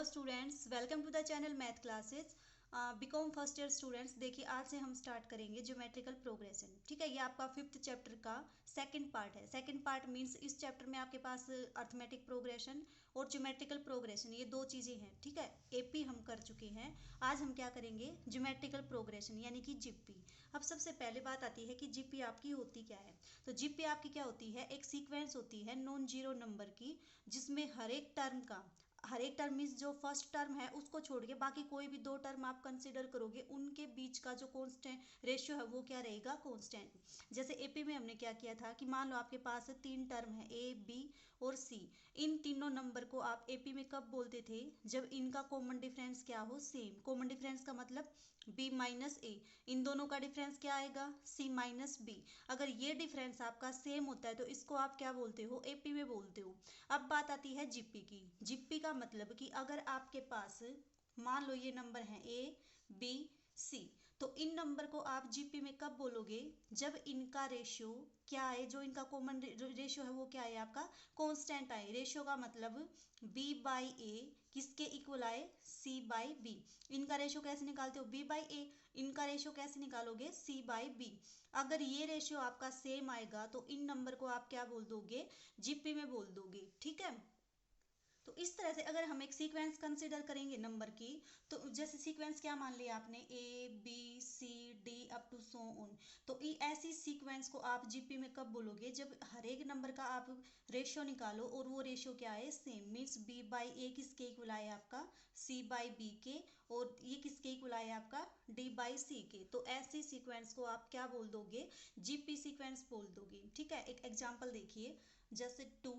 Students, welcome to the channel math classes. BCom first year students, देखिए आज से हम स्टार्ट करेंगे ज्योमेट्रिकल प्रोग्रेशन। ठीक है, ये आपका 5th चैप्टर का सेकंड पार्ट है। सेकंड पार्ट मींस इस चैप्टर में आपके पास अर्थमेटिक प्रोग्रेशन और ज्योमेट्रिकल प्रोग्रेशन, ये दो चीज़ें हैं। ठीक है, एपी हम कर चुके हैं, आज हम क्या करेंगे, ज्योमेट्रिकल प्रोग्रेशन यानी कि जीपी। अब सबसे पहले बात आती है कि जीपी आपकी होती क्या है। तो जीपी आपकी क्या होती है, एक सीक्वेंस होती है नॉन जीरो नंबर की, जिसमें हर एक टर्म मीन्स जो फर्स्ट टर्म है उसको छोड़ के बाकी कोई भी दो टर्म आप कंसिडर करोगे, उनके बीच का जो कांस्टेंट रेशियो है वो क्या रहेगा, कांस्टेंट। जैसे एपी में हमने क्या किया था कि मान लो आपके पास तीन टर्म है ए बी और सी। इन तीनों नंबर को आप एपी में कब बोलते थे, जब इनका कॉमन डिफरेंस क्या हो, सेम। कॉमन डिफरेंस का मतलब बी माइनस ए, इन दोनों का डिफरेंस क्या आएगा, सी माइनस बी। अगर ये डिफरेंस आपका सेम होता है तो इसको आप क्या बोलते हो, एपी में बोलते हो। अब बात आती है जीपी की। जीपी का मतलब कि अगर आपके पास मान लो ये नंबर है ए बी सी, तो इन नंबर को आप जीपी में कब बोलोगे, जब इनका रेशियो क्या आए, जो इनका कॉमन रेशियो है वो क्या आए, आपका कांस्टेंट आए। रेशियो का मतलब बी बाई ए किसके इक्वल आए, सी बाई बी। इनका रेशियो कैसे निकालते हो, बी बाई ए, इनका रेशियो कैसे निकालोगे, सी बाई बी। अगर ये रेशियो आपका सेम आएगा तो इन नंबर को आप क्या बोल दोगे, जीपी में बोल दोगे। ठीक है, तो इस तरह से अगर हम एक सीक्वेंस कंसिडर करेंगे नंबर की, तो जैसे सीक्वेंस क्या मान लिया आपने, A B C D up to so on. तो ऐसी सीक्वेंस को आप जीपी में कब बोलोगे, जब हर एक नंबर का आप रेशियो निकालो और वो रेशियो क्या है, सेम। मीन्स बी बाई ए किसके इक्वल आए, आपका सी बाई बी के, और ये किसके इक्वल आए, आपका डी बाई सी के। तो ऐसी सीक्वेंस को आप क्या बोल दोगे, जीपी सीक्वेंस बोल दोगे। ठीक है, एक एग्जाम्पल देखिए, जैसे 2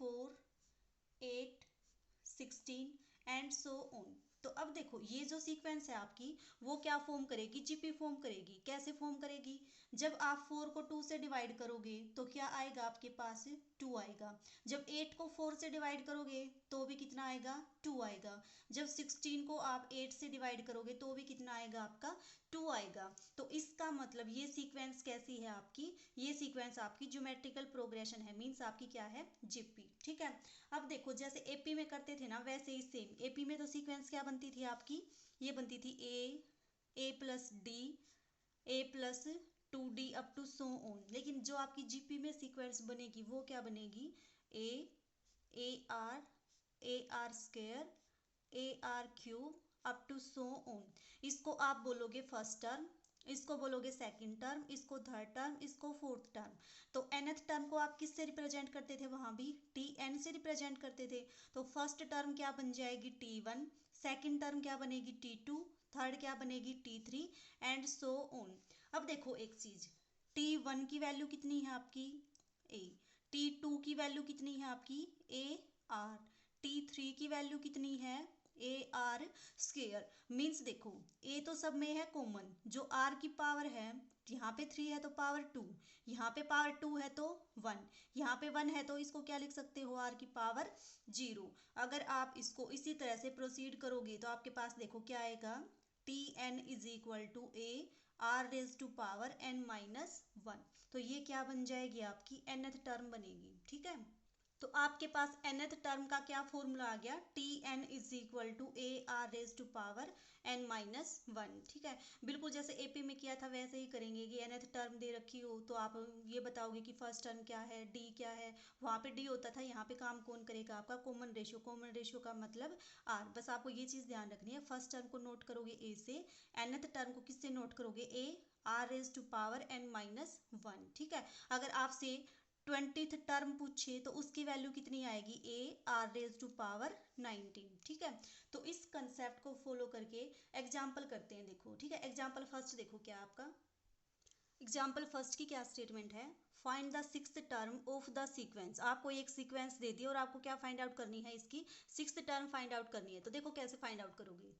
4 8 16 एंड सो ऑन। तो अब देखो ये जो सीक्वेंस है आपकी वो क्या फॉर्म करेगी, जीपी फॉर्म करेगी। कैसे फॉर्म करेगी, जब आप 4 को 2 से डिवाइड करोगे तो क्या आएगा आपके पास, 2 आएगा। जब 8 को 4 से डिवाइड करोगे तो भी कितना आएगा, 2 आएगा। जब 16 को आप 8 से डिवाइड करोगे तो भी कितना आएगा, आपका 2 आएगा। तो इसका मतलब ये सीक्वेंस कैसी है आपकी, ये सीक्वेंस आपकी ज्योमेट्रिकल प्रोग्रेशन है, मीन्स आपकी क्या है, जीपी। ठीक है, अब देखो जैसे एपी में करते थे ना वैसे ही सेम। एपी में तो सीक्वेंस क्या बनती थी आपकी, ये बनती थी A plus D, A plus 2d up to so on. लेकिन जो आपकी जीपी में सीक्वेंस बनेगी वो क्या बनेगी, A R square, A R cube up to so on. इसको आप बोलोगे फर्स्ट टर्म, इसको बोलोगे सेकंड टर्म, इसको थर्ड टर्म, इसको फोर्थ टर्म। तो nth टर्म को आप किससे रिप्रेजेंट करते थे, वहां भी टी एन से रिप्रेजेंट करते थे। तो फर्स्ट टर्म क्या बन जाएगी, T1, सेकंड टर्म क्या बनेगी, T2, थर्ड क्या बनेगी, T3 एंड सो ऑन। अब देखो एक चीज, T1 की वैल्यू कितनी है आपकी, ए। T2 की वैल्यू कितनी है आपकी, ए आर। T3 की वैल्यू कितनी है, ए आर स्क्वेयर। मीन्स देखो ए तो सब में है कॉमन, जो आर की पावर है, यहाँ पे 3 है तो पावर 2, यहाँ पे पावर 2 है तो 1, यहाँ पे 1 है तो इसको क्या लिख सकते हो, आर की पावर 0। अगर आप इसको इसी तरह से प्रोसीड करोगे तो आपके पास देखो क्या आएगा, T N is equal to A R raise to power N minus 1। तो ये क्या बन जाएगी, आपकी nth टर्म बनेगी। ठीक है, तो आपके पास nth टर्म का क्या फॉर्मूला आ गया, T N is equal to A R raise to power N minus 1। ठीक है, बिल्कुल जैसे एपी में किया था वैसे ही करेंगे कि nth टर्म दे रखी हो तो आप ये बताओगे कि फर्स्ट टर्म क्या है, डी क्या है। वहाँ पे डी होता था, यहाँ पे काम कौन करेगा, आपका कॉमन रेशियो। कॉमन रेशियो का मतलब आर। बस आपको ये चीज़ ध्यान रखनी है, फर्स्ट टर्म को नोट करोगे ए से, nth टर्म को किससे नोट करोगे, A R raise to power N minus 1। ठीक है, अगर आपसे 20th टर्म पूछे तो उसकी वैल्यू कितनी आएगी, A R raise to power 19। ठीक है, तो इस कंसेप्ट को फॉलो करके एग्जाम्पल करते हैं। देखो ठीक है, एग्जाम्पल फर्स्ट देखो क्या आपका, एग्जाम्पल फर्स्ट की क्या स्टेटमेंट है, find the sixth term of the sequence. आपको एक सीक्वेंस दे दी और आपको क्या फाइंड आउट करनी है, इसकी सिक्स्थ टर्म फाइंड आउट करनी है। तो देखो कैसे फाइंड आउट करोगे,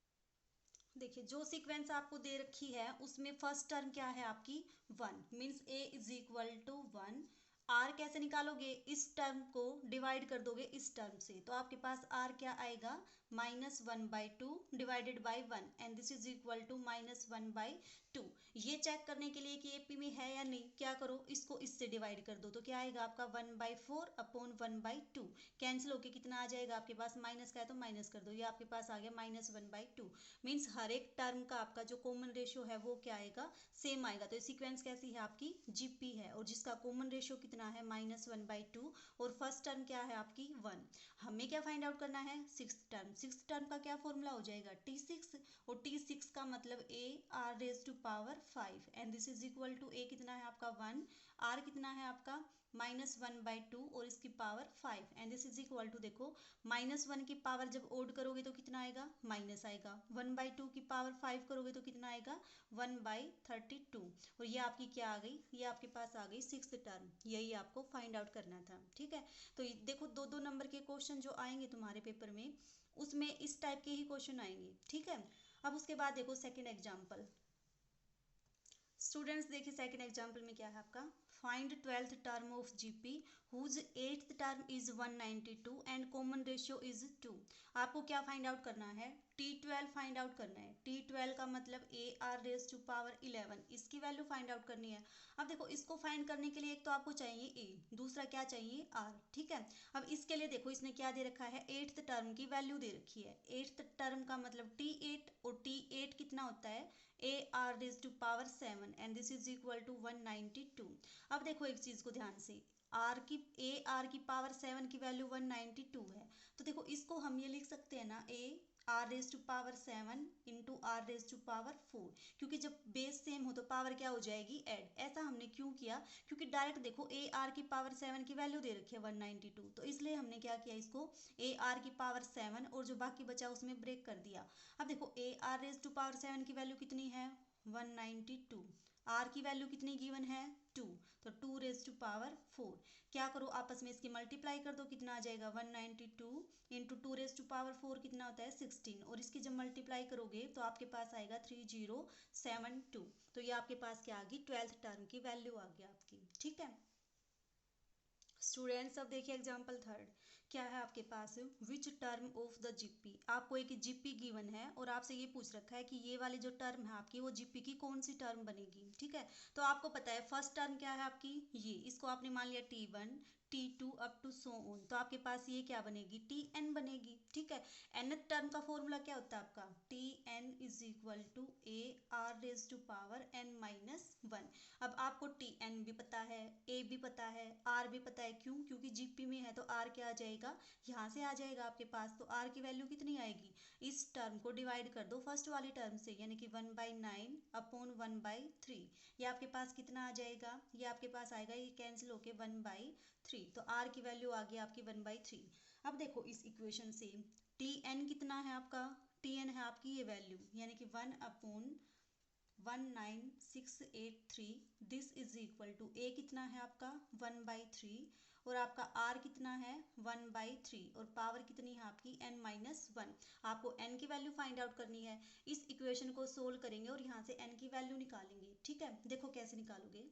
देखिए जो सीक्वेंस आपको दे रखी है उसमें फर्स्ट टर्म क्या है आपकी 1, means A is equal to 1। R कैसे निकालोगे, इस टर्म को डिवाइड कर दोगे इस टर्म से, तो आपके पास आर क्या आएगा, -1/2 divided by 1 and this is equal to -1/2। ये चेक करने के लिए कि एपी में है या नहीं, क्या करो, इसको इससे डिवाइड कर दो तो क्या आएगा आपका 1/4 अपॉन 1/2। कैंसिल होके कितना आ जाएगा आपके पास, माइनस का है तो माइनस कर दो, ये आपके पास आ गया -1/2। मीन्स हर एक टर्म का आपका जो कॉमन रेशियो है वो क्या आएगा, सेम आएगा। तो सीक्वेंस कैसी है आपकी, जीपी है, और जिसका कॉमन रेशियो कितना है -1/2, और फर्स्ट टर्म क्या है आपकी 1। हमें क्या फाइंड आउट करना है, सिक्स टर्म का क्या फॉर्मूला हो जाएगा T6, और T6 का मतलब A r⁻5 and this is equal to A कितना है आपका 1, R कितना है आपका -1/2 और इसकी power 5 and this is equal to, देखो -1 की पावर जब ओड करोगे तो कितना आएगा, माइनस आएगा। 1/2 की पावर 5 करोगे तो कितना आएगा, 1/32। और ये आपकी क्या आ गई, ये आपके पास आ गई सिक्स्थ टर्म। यही आपको फाइंड आउट करना था, ठीक है। तो देखो दो दो नंबर के क्वेश्चन जो आएंगे तुम्हारे पेपर में, उसमें इस टाइप के ही क्वेश्चन आएंगे, ठीक है। अब उसके बाद देखो सेकेंड एग्जाम्पल। स्टूडेंट्स देखिए सेकेंड एग्जाम्पल में क्या है आपका, find 12th term of GP whose 8th term is 192 and common ratio is 2। आपको क्या फाइंड आउट करना है, T12 फाइंड आउट करना है। T12 का मतलब AR⁻11, इसकी वैल्यू फाइंड आउट करनी है। अब देखो इसको फाइंड करने के लिए एक तो आपको चाहिए A, दूसरा क्या चाहिए R, ठीक है। अब इसके लिए देखो इसने क्या दे रखा है, 8th टर्म की वैल्यू दे रखी है। 8th टर्म का मतलब T8, और T8 कितना होता है AR⁻7 and this is equal to 192। अब देखो एक चीज को ध्यान से, आर की पावर 7 की वैल्यू 192 है, तो देखो इसको हम ये लिख सकते हैं ना, AR⁻7 इंटू R⁻4, क्योंकि जब बेस सेम हो तो पावर क्या हो जाएगी, ऐड। ऐसा हमने क्यों किया, क्योंकि डायरेक्ट देखो AR की पावर 7 की वैल्यू दे रखी है 192, तो इसलिए हमने क्या किया, इसको AR की पावर 7 और जो बाकी बचा उसमें ब्रेक कर दिया। अब देखो AR⁻7 की वैल्यू कितनी है 192, आर की वैल्यू कितनी गिवन है 2, तो 2⁻4। क्या करो आपस में इसकी मल्टीप्लाई कर दो, कितना आ जाएगा 192 इंटू 2⁻4 कितना होता है 16, और इसकी जब मल्टीप्लाई करोगे तो आपके पास आएगा 3072। तो ये आपके पास क्या आ गई, 12th टर्म की वैल्यू आ गई आपकी, ठीक है। स्टूडेंट्स अब देखिए एग्जाम्पल थर्ड, क्या है आपके पास, which term of the GP. आपको एक जीपी गिवन है और आपसे ये पूछ रखा है कि ये वाली जो टर्म है आपकी वो जीपी की कौन सी टर्म बनेगी, ठीक है। तो आपको पता है फर्स्ट टर्म क्या है आपकी, ये इसको आपने मान लिया T1 T2 up to so on, तो आपके पास ये क्या बनेगी, Tn बनेगी, ठीक है। nth टर्म का फॉर्मूला क्या होता है आपका, Tn is equal to AR⁻n-1। अब आपको Tn भी पता है, A भी पता है, R भी पता है, क्यों, क्योंकि जीपी में है तो R क्या आ जाएगा, यहाँ से आ जाएगा आपके पास। तो R की वैल्यू कितनी आएगी, इस टर्म को डिवाइड कर दो फर्स्ट वाली टर्म से, यानी कि 1/9 अपॉन 1/3। ये आपके पास कितना आ जाएगा, ये आपके पास आएगा, ये कैंसिल होके 1/3, तो R की वैल्यू आ गई आपकी 1/3। अब देखो इस इक्वेशन से Tn कितना है आपका, Tn है आपकी ये वैल्यू, यानी कि 1/19683, this is equal to A कितना है आपका 1/3, और आपका R कितना है 1/3, और पावर कितनी है आपकी n-1। आपको n की वैल्यू फाइंड आउट करनी है। इस इक्वेशन को सोल्व करेंगे और यहाँ से n की वैल्यू निकालेंगे, ठीक है। देखो कैसे निकालोगे,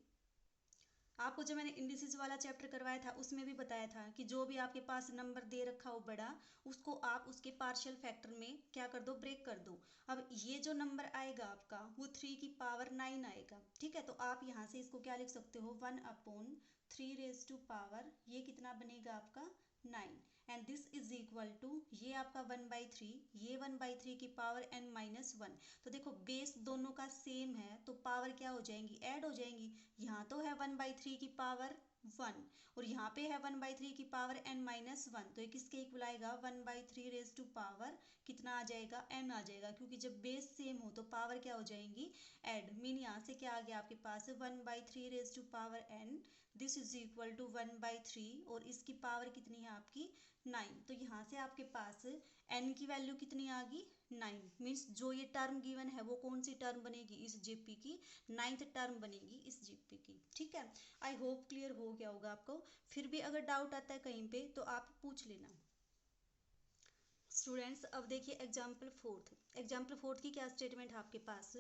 आपको जो मैंने इंडिसेस वाला चैप्टर करवाया था उसमें भी बताया था कि जो भी आपके पास नंबर दे रखा हो बड़ा, उसको आप उसके पार्शियल फैक्टर में क्या कर दो, ब्रेक कर दो। अब ये जो नंबर आएगा आपका वो 3 की पावर 9 आएगा, ठीक है। तो आप यहाँ से इसको क्या लिख सकते हो, 1/3 ये कितना बनेगा आपका 9, and this is equal to, ये आपका 1/3, ये 1/3 की पावर n-1। तो देखो बेस दोनों का सेम है तो पावर क्या हो जाएंगी, ऐड हो जाएंगी। यहाँ तो है 1/3 की पावर 1 और यहाँ पे है 1/3 की पावर n-1, तो ये किसके इक्वल आएगा, 1/3 कितना आ जाएगा, n आ जाएगा, क्योंकि जब बेस सेम हो तो पावर क्या हो जाएंगी, ऐड। मीन यहाँ से क्या आ गया आपके पास 1/3n, this is equal to 1/3, और इसकी पावर कितनी है आपकी 9। तो यहाँ से आपके पास n की वैल्यू कितनी आ गई 9। मीन्स जो ये टर्म गिवन है वो कौन सी टर्म बनेगी, इस जीपी की 9th टर्म बनेगी इस जीपी की, ठीक है। आई होप क्लियर हो गया होगा आपको। फिर भी अगर डाउट आता है कहीं पे तो आप पूछ लेना। स्टूडेंट्स अब देखिए एग्जाम्पल फोर्थ की क्या स्टेटमेंट है आपके पास,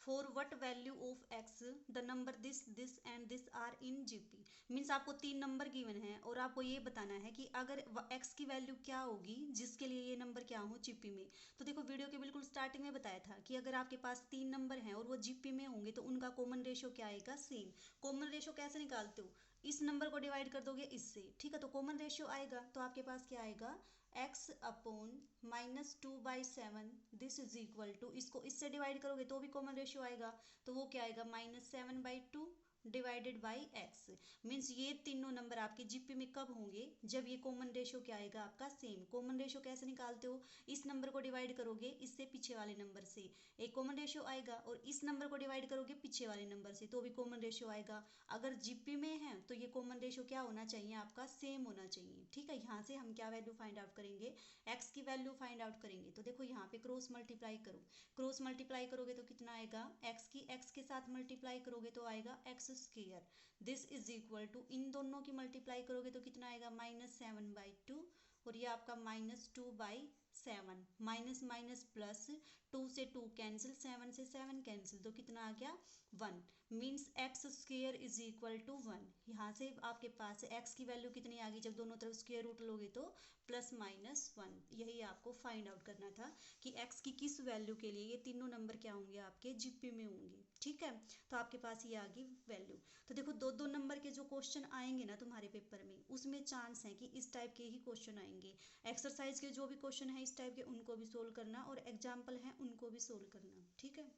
for what value of x the number this and this are in GP. Means आपको 3 नंबर गिवन है और आपको ये बताना है कि अगर एक्स की वैल्यू क्या होगी जिसके लिए ये नंबर क्या हो जीपी में। तो देखो वीडियो के बिल्कुल स्टार्टिंग में बताया था कि अगर आपके पास 3 नंबर हैं और वो जीपी में होंगे तो उनका कॉमन रेशियो क्या आएगा, सेम। कॉमन रेशियो कैसे निकालते हो, इस नंबर को डिवाइड कर दोगे इससे, ठीक है, तो कॉमन रेशियो आएगा। तो आपके पास क्या आएगा, x upon -2/7 this is equal to, इसको इससे डिवाइड करोगे तो भी कॉमन रेशियो आएगा, तो वो क्या आएगा -7/2 डिवाइडेड बाई एक्स। मीन्स ये तीनों नंबर आपके जीपी में कब होंगे, जब ये कॉमन रेशियो क्या आएगा आपका, सेम। कॉमन रेशियो कैसे निकालते हो, इस नंबर को डिवाइड करोगे इससे पीछे वाले नंबर से, एक कॉमन रेशियो आएगा, और इस नंबर को डिवाइड करोगे पीछे वाले नंबर से तो भी कॉमन रेशियो आएगा। अगर जीपी में है तो ये कॉमन रेशियो क्या होना चाहिए आपका, सेम होना चाहिए, ठीक है। यहाँ से हम क्या वैल्यू फाइंड आउट करेंगे, एक्स की वैल्यू फाइंड आउट करेंगे। तो देखो यहाँ पे क्रॉस मल्टीप्लाई करो, क्रॉस मल्टीप्लाई करोगे तो कितना आएगा, एक्स की एक्स के साथ मल्टीप्लाई करोगे तो आएगा x square this is equal to, इन दोनों की मल्टीप्लाई करोगे तो कितना आएगा -7/2, और ये आपका -2/7, माइनस माइनस प्लस, 2 से 2 कैंसिल, 7 से 7 कैंसिल, तो कितना आ गया 1। Means X square is equal to 1। यहाँ से आपके पास एक्स की वैल्यू कितनी आ गई, जब दोनों तरफ स्क्वायर रूट लोगे तो +-1। यही आपको फाइंड आउट करना था कि एक्स की किस वैल्यू के लिए ये तीनों नंबर क्या होंगे आपके जीपी में होंगे, ठीक है। तो आपके पास ये आ गई वैल्यू। तो देखो दो दो नंबर के जो क्वेश्चन आएंगे ना तुम्हारे पेपर में, उसमें चांस है कि इस टाइप के ही क्वेश्चन आएंगे। एक्सरसाइज के जो भी क्वेश्चन है इस टाइप के उनको भी सोल्व करना, और एग्जाम्पल हैं उनको भी सोल्व करना, ठीक है।